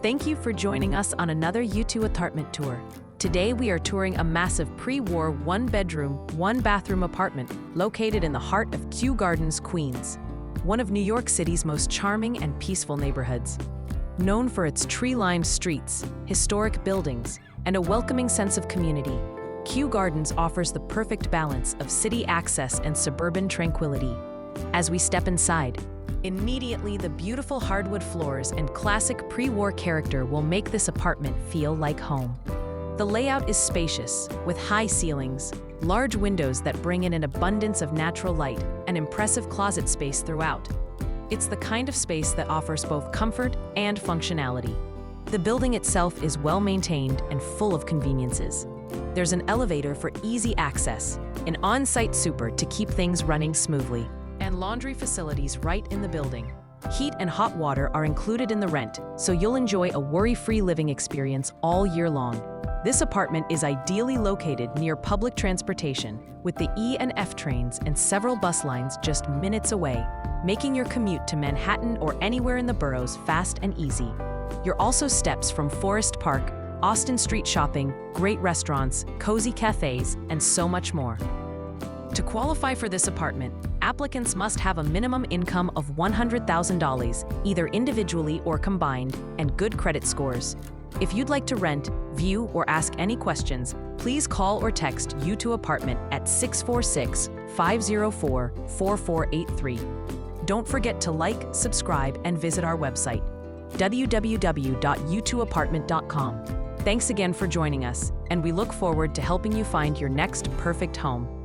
Thank you for joining us on another U2 apartment tour. Today we are touring a massive pre-war one-bedroom, one-bathroom apartment located in the heart of Kew Gardens, Queens, one of New York City's most charming and peaceful neighborhoods. Known for its tree-lined streets, historic buildings, and a welcoming sense of community, Kew Gardens offers the perfect balance of city access and suburban tranquility. As we step inside, immediately the beautiful hardwood floors and classic pre-war character will make this apartment feel like home. The layout is spacious, with high ceilings, large windows that bring in an abundance of natural light, and impressive closet space throughout. It's the kind of space that offers both comfort and functionality. The building itself is well-maintained and full of conveniences. There's an elevator for easy access, an on-site super to keep things running smoothly, and laundry facilities right in the building. Heat and hot water are included in the rent, so you'll enjoy a worry-free living experience all year long. This apartment is ideally located near public transportation, with the E and F trains and several bus lines just minutes away, making your commute to Manhattan or anywhere in the boroughs fast and easy. You're also steps from Forest Park, Austin Street shopping, great restaurants, cozy cafes, and so much more. To qualify for this apartment, applicants must have a minimum income of $100,000, either individually or combined, and good credit scores. If you'd like to rent, view, or ask any questions, please call or text U2 Apartment at 646-504-4483. Don't forget to like, subscribe, and visit our website, www.u2apartment.com. Thanks again for joining us, and we look forward to helping you find your next perfect home.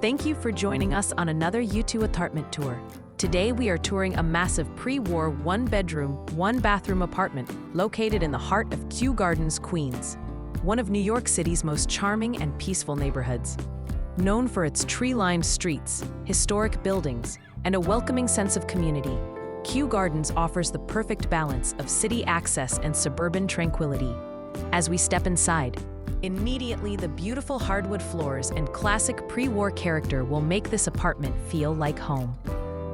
Thank you for joining us on another U2 apartment tour. Today we are touring a massive pre-war one-bedroom, one-bathroom apartment located in the heart of Kew Gardens, Queens, one of New York City's most charming and peaceful neighborhoods. Known for its tree-lined streets, historic buildings, and a welcoming sense of community, Kew Gardens offers the perfect balance of city access and suburban tranquility. As we step inside, immediately the beautiful hardwood floors and classic pre-war character will make this apartment feel like home.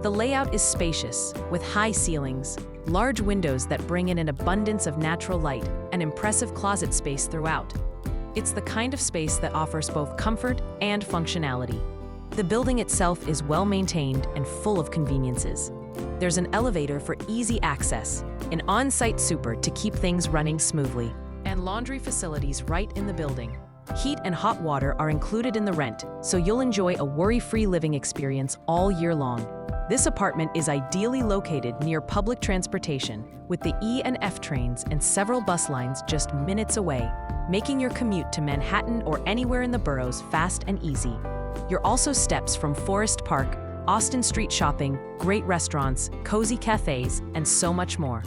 The layout is spacious, with high ceilings, large windows that bring in an abundance of natural light, and impressive closet space throughout. It's the kind of space that offers both comfort and functionality. The building itself is well maintained and full of conveniences. There's an elevator for easy access, an on-site super to keep things running smoothly, and laundry facilities right in the building. Heat and hot water are included in the rent, so you'll enjoy a worry-free living experience all year long. This apartment is ideally located near public transportation, with the E and F trains and several bus lines just minutes away, making your commute to Manhattan or anywhere in the boroughs fast and easy. You're also steps from Forest Park, Austin Street shopping, great restaurants, cozy cafes, and so much more.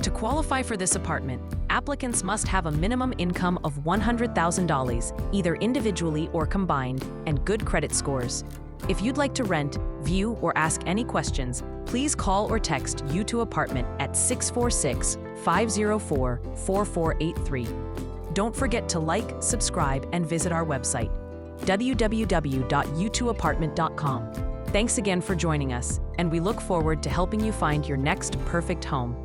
To qualify for this apartment, applicants must have a minimum income of $100,000, either individually or combined, and good credit scores. If you'd like to rent, view, or ask any questions, please call or text U2apartment at 646-504-4483. Don't forget to like, subscribe, and visit our website, www.u2apartment.com. Thanks again for joining us, and we look forward to helping you find your next perfect home.